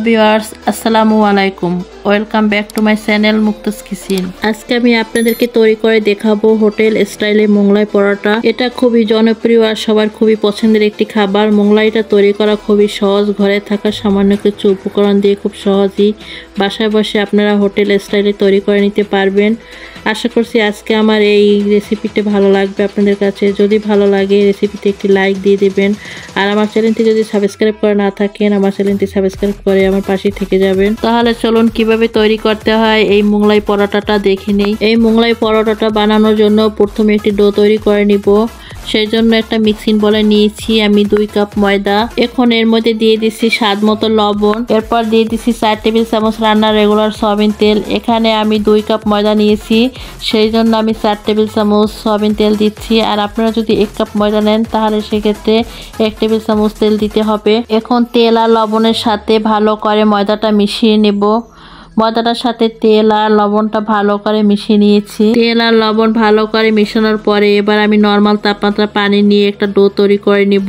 Viewers, আসসালামু আলাইকুম। Welcome back to my channel Mukta's kitchen. আজকে আমি আপনাদেরকে তৈরি করে দেখাবো হোটেল স্টাইলে মোগলাই পরোটা। এটা খুবই জনপ্রিয় আর সবার খুবই পছন্দের একটি খাবার। মোগলাইটা তৈরি করা খুবই সহজ, ঘরে থাকা সামান্য কিছু উপকরণ দিয়ে খুব সহজেই বাসায় বসে আপনারা হোটেল স্টাইলে তৈরি করে নিতে পারবেন। আশা করছি আজকে আমার এই রেসিপিটা ভালো লাগবে আপনাদের কাছে। যদি ভালো লাগে রেসিপিতে একটি লাইক দিয়ে দেবেন, আর আমার চ্যানেলটি যদি সাবস্ক্রাইব করে না থাকেন আমার চ্যানেলটি সাবস্ক্রাইব করে আমার পাশে থেকে যাবেন। তাহলে চলুন কিভাবে তৈরি করতে হয় এই মোগলাই পরোটাটা দেখে নেই। এই মোগলাই পরোটাটা বানানোর জন্য প্রথমে একটি ডো তৈরি করে নিব। সেই জন্য একটা মিক্সিং বলে নিয়েছি আমি 2 কাপ ময়দা। এখন এর মধ্যে দিয়ে দিচ্ছি স্বাদ মতো লবণ। এরপর দিয়ে দিচ্ছি 4 টেবিল চামচ রান্নার রেগুলার সয়াবিন তেল। এখানে আমি 2 কাপ ময়দা নিয়েছি, সেই জন্য আমি 4 টেবিল চামচ সয়াবিন তেল দিচ্ছি। আর আপনারা যদি 1 কাপ ময়দা নেন তাহলে সেক্ষেত্রে 1 টেবিল চামচ তেল দিতে হবে। এখন তেল আর লবণের সাথে ভালো করে ময়দাটা মিশিয়ে নেব। ময়দাটার সাথে তেল আর লবণটা ভালো করে মিশিয়ে নিয়েছি। তেল আর লবণ ভালো করে মেশানোর পরে এবার আমি নর্মাল তাপমাত্রা পানি নিয়ে একটা ডো তৈরি করে নিব।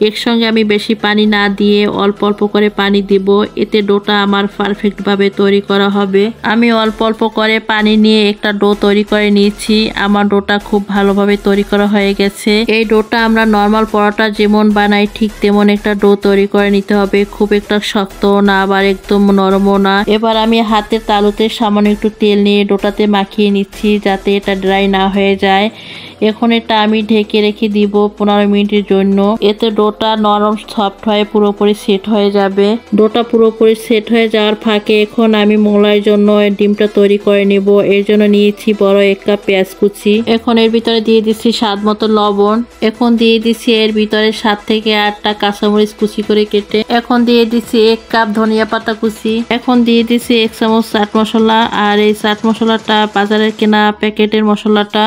একসঙ্গে আমি বেশি পানি না দিয়ে অল্প অল্প করে পানি দিব, এতে ডোটা আমার পারফেক্টভাবে তৈরি করা হবে। আমি অল্প অল্প করে পানি নিয়ে একটা ডো তৈরি করে নিয়েছি। আমার ডোটা খুব ভালোভাবে তৈরি করা হয়ে গেছে। এই ডোটা আমরা নর্মাল পরোটা যেমন বানাই ঠিক তেমন একটা ডো তৈরি করে নিতে হবে। খুব একটা শক্ত না আবার একদম নরমও না। এবার আমি হাতের তালুতে সামান্য একটু তেল নিয়ে ডোটাতে মাখিয়ে নিচ্ছি যাতে এটা ড্রাই না হয়ে যায়। এখন এটা আমি ঢেকে রেখে দিব 15 মিনিটের জন্য। এতে ডোটা নরম সফট হয়ে পুরোপুরি সেট হয়ে যাবে। ডোটা পুরোপুরি সেট হয়ে যাওয়ার ফাঁকে এখন আমি মোগলাইয়ের জন্য ডিমটা তৈরি করে নেব। এর জন্য নিয়েছি বড় 1 কাপ পেঁয়াজ কুচি। এখন এর ভিতরে দিয়ে দিচ্ছি স্বাদ মতো লবণ। এখন দিয়ে দিচ্ছি এর ভিতরে 7 থেকে 8টা কাঁচামরিচ কুচি করে কেটে। এখন দিয়ে দিচ্ছি 1 কাপ ধনিয়া পাতা কুচি। এখন দিয়ে দিচ্ছি 1 চামচ চাট মশলা। আর এই চাট মশলাটা বাজারের কেনা প্যাকেটের মশলাটা।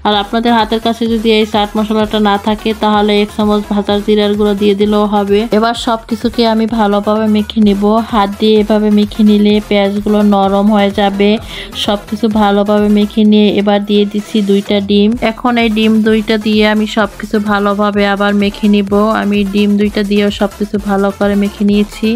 আর আপনাদের হাতের কাছে যদি এই চাট মশলাটা না থাকে তাহলে 1 চামচ ভাজা জিরার গুঁড়ো দিয়ে দিলেও হবে। এবার সবকিছুকে আমি ভালোভাবে মেখে নিব। হাত দিয়ে এভাবে মেখে নিলে পেঁয়াজগুলো নরম হয়ে যাবে। সবকিছু ভালোভাবে মেখে নিয়ে এবার দিয়ে দিচ্ছি 2টা ডিম। এখন এই ডিম 2টা দিয়ে আমি সবকিছু ভালোভাবে আবার মেখে নিব। আমি ডিম 2টা দিয়েও সবকিছু ভালো করে মেখে নিয়েছি।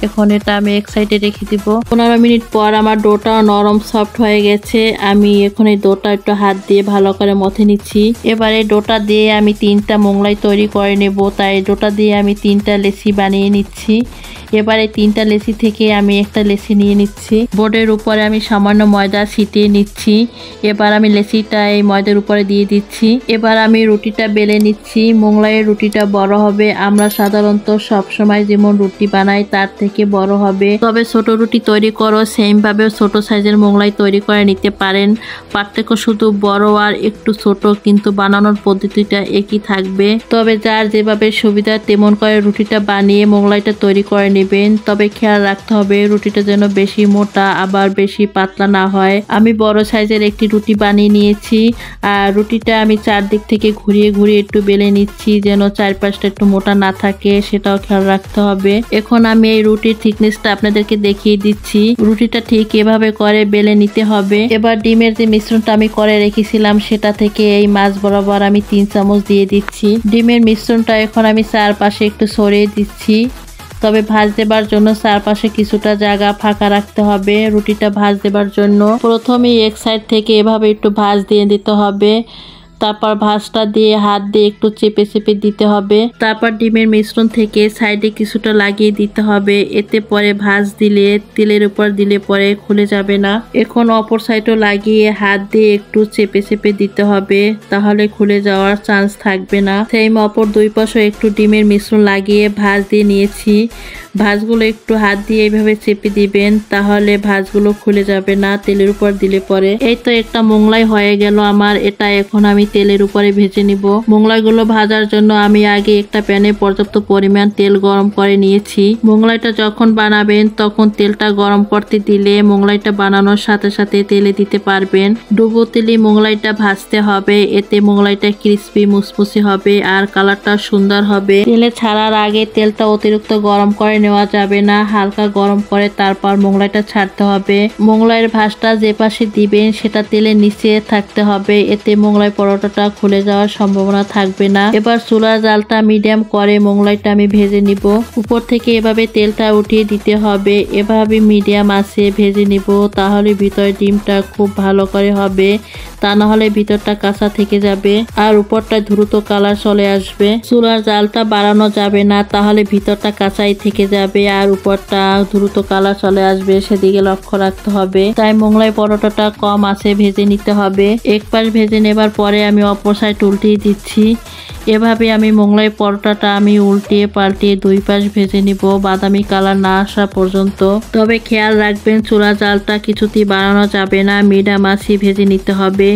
এখন এটা আমি এক সাইডে রেখে দিব। 15 মিনিট পর আমার ডোটা নরম সফট হয়ে গেছে। আমি এখন এই ডোটা একটু হাত দিয়ে ভালো করে মথে নিচ্ছি। এবারে ডোটা দিয়ে আমি 3টা মোগলাই তৈরি করে নেব, তাই ডোটা দিয়ে আমি 3টা লেচি বানিয়ে নিচ্ছি। এবারে 3টা লেচি থেকে আমি একটা লেচি নিয়ে নিচ্ছি। বোর্ডের উপরে আমি সামান্য ময়দা ছিটিয়ে নিচ্ছি। এবার আমি লেচিটা এই ময়দার উপরে দিয়ে দিচ্ছি। এবার আমি রুটিটা বেলে নিচ্ছি। মোগলাইয়ের রুটিটা বড় হবে। আমরা সাধারণত সবসময় যেমন রুটি বানাই তার থেকে বড় হবে। তবে ছোট রুটি তৈরি করো সেম ভাবে ছোট সাইজের মোগলাই তৈরি করে নিতে পারেন। পার্থক্য শুধু বড় আর একটু ছোট, কিন্তু বানানোর পদ্ধতিটা একই থাকবে। তবে যার যেভাবে সুবিধা তেমন করে রুটিটা বানিয়ে মোগলাইটা তৈরি করে নেবেন। তবে খেয়াল রাখতে হবে রুটিটা যেন বেশি মোটা আবার বেশি পাতলা না হয়। আমি বড় সাইজের একটি রুটি বানিয়ে নিয়েছি। আর রুটিটা আমি চারদিক থেকে ঘুরিয়ে ঘুরিয়ে একটু বেলে নিচ্ছি যেন চারপাশটা একটু মোটা না থাকে, সেটাও খেয়াল রাখতে হবে। এখন আমি এই রুটির থিকনেসটা আপনাদেরকে দেখিয়ে দিচ্ছি। রুটিটা ঠিক এভাবে করে বেলে নিতে হবে। এবার ডিমের যে মিশ্রণটা আমি করে রেখেছিলাম সেটা থেকে এই মাছ বরাবর আমি 3 চামচ দিয়ে দিচ্ছি। ডিমের মিশ্রণটা এখন আমি চারপাশে একটু ছড়িয়ে দিচ্ছি। তবে ভাজ দেবার জন্য চারপাশে কিছুটা জায়গা ফাঁকা রাখতে হবে রুটিটা ভাজ দেবার জন্য। প্রথমেই এক সাইড থেকে এভাবে একটু ভাজ দিয়ে দিতে হবে। তারপর ভাঁজটা দিয়ে হাত দিয়ে একটু চেপে চেপে দিতে হবে। তারপর ডিমের মিশ্রণ থেকে সাইডে কিছুটা লাগিয়ে দিতে হবে, এতে পরে ভাঁজ দিলে তেলের উপর দিলে পরে খুলে যাবে না। এখন অপর সাইডও লাগিয়ে হাত দিয়ে একটু চেপে চেপে দিতে হবে, তাহলে খুলে যাওয়ার চান্স থাকবে না। সেম অপর 2 পাশে একটু ডিমের মিশ্রণ লাগিয়ে ভাঁজ দিয়ে নিয়েছি। ভাঁজগুলো একটু হাত দিয়ে এইভাবে চেপে দিবেন, তাহলে ভাঁজগুলো খুলে যাবে না তেলের উপর দিলে পরে। এই তো একটা মোগলাই হয়ে গেল আমার। এটা এখন আমি তেলের উপরে ভেজে নিব। মোগলাইগুলো ভাজার জন্য আমি আগে একটা প্যানে পর্যাপ্ত পরিমাণ তেল গরম করে নিয়েছি। মোগলাইটা যখন বানাবেন তখন তেলটা গরম করতে দিলে মোগলাইটা বানানোর সাথে সাথে তেলে দিতে পারবেন। ডুবো তেলে মোগলাইটা ভাজতে হবে, এতে মোগলাইটা ক্রিস্পি মুসমুসে হবে আর কালারটা সুন্দর হবে। তেলে ছাড়ার আগে তেলটা অতিরিক্ত গরম করে নেওয়া যাবে না, হালকা গরম করে তারপর মোগলাইটা ছাড়তে হবে। মোগলাইয়ের ভাজটা যে পাশে দিবেন সেটা তেলের নিচে থাকতে হবে, এতে মোগলাই পরোটা পরোটাটা খুলে যাওয়ার সম্ভাবনা থাকবে না। এবার চুলার জালটা মিডিয়াম করে মোগলাইটা আমি ভেজে নিব। উপর থেকে এভাবে তেলটা উঠিয়ে দিতে হবে। এভাবে মিডিয়াম আছে ভেজে নিব, তাহলে ভিতরে ডিমটা খুব ভালো করে হবে, তা না হলে ভিতরটা কাঁচা থেকে যাবে আর উপরটা দ্রুত কালার চলে আসবে। চুলার জালটা বাড়ানো যাবে না, তাহলে ভিতরটা কাঁচাই থেকে যাবে আর উপরটা দ্রুত কালার চলে আসবে, সেদিকে লক্ষ্য রাখতে হবে। তাই মোগলাই পরোটাটা কম আছে ভেজে নিতে হবে। এক পাশ ভেজে নেবার পরে আমি অপর সাইড উল্টিয়ে দিচ্ছি। এভাবে আমি মোগলাই পরোটাটা আমি উল্টিয়ে পাল্টিয়ে দুই পাশ ভেজে নিব বাদামি কালার না আসা পর্যন্ত। তবে খেয়াল রাখবেন চুলার জালটা কিছুতেই বাড়ানো যাবে না, মিডিয়াম আঁচে ভেজে নিতে হবে।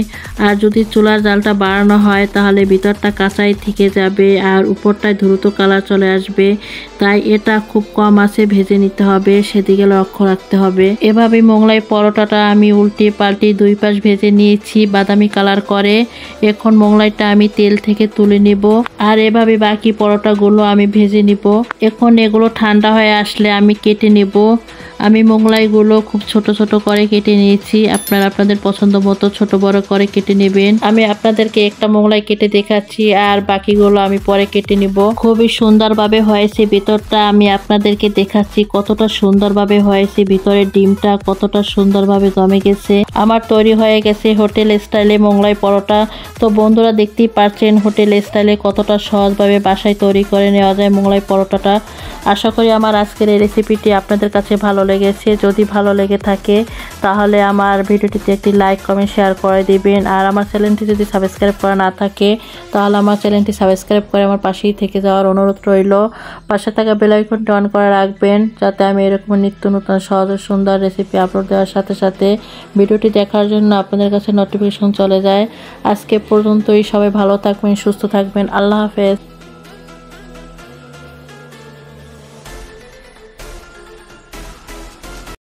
আর যদি চুলার জালটা বাড়ানো হয় তাহলে ভিতরটা কাঁচাই থেকে যাবে আর উপরটায় দ্রুত কালার চলে আসবে। তাই এটা খুব কম আঁচে ভেজে নিতে হবে, সেদিকে লক্ষ্য রাখতে হবে। এভাবে মোগলাই পরোটাটা আমি উল্টিয়ে পাল্টিয়ে দুই পাশ ভেজে নিয়েছি বাদামি কালার করে। এখন মোগলাইটা আমি তেল থেকে তুলে নিব আর এভাবে বাকি পরোটাগুলো আমি ভেজে নিব। এখন এগুলো ঠান্ডা হয়ে আসলে আমি কেটে নেব। আমি মোগলাইগুলো খুব ছোট ছোট করে কেটে নিয়েছি, আপনারা আপনাদের পছন্দ মতো ছোট বড় করে কেটে নেবেন। আমি আপনাদেরকে একটা মোগলাই কেটে দেখাচ্ছি আর বাকিগুলো আমি পরে কেটে নিব। খুবই সুন্দরভাবে হয়েছে ভিতরটা, আমি আপনাদেরকে দেখাচ্ছি কতটা সুন্দরভাবে হয়েছে। ভিতরের ডিমটা কতটা সুন্দরভাবে জমে গেছে। আমার তৈরি হয়ে গেছে হোটেল স্টাইলে মোগলাই পরোটা। তো বন্ধুরা দেখতেই পাচ্ছেন হোটেল স্টাইলে কতটা সহজভাবে বাসায় তৈরি করে নেওয়া যায় মোগলাই পরোটাটা। আশা করি আমার আজকের এই রেসিপিটি আপনাদের কাছে ভালো লেগেছে। যদি ভালো লেগে থাকে তাহলে আমার ভিডিওটিতে একটি লাইক কমেন্ট শেয়ার করে দিবেন। আর আমার চ্যানেলটি যদি সাবস্ক্রাইব করা না থাকে তাহলে আমার চ্যানেলটি সাবস্ক্রাইব করে আমার পাশেই থেকে যাওয়ার অনুরোধ রইল। পাশে থাকা বেল আইকনটি অন করে রাখবেন, যাতে আমি এরকম নিত্য নতুন সহজ ও সুন্দর রেসিপি আপলোড দেওয়ার সাথে সাথে ভিডিওটি দেখার জন্য আপনাদের কাছে নোটিফিকেশন চলে যায়। আজকে পর্যন্তই, সবাই ভালো থাকবেন, সুস্থ থাকবেন। আল্লাহ হাফেজ।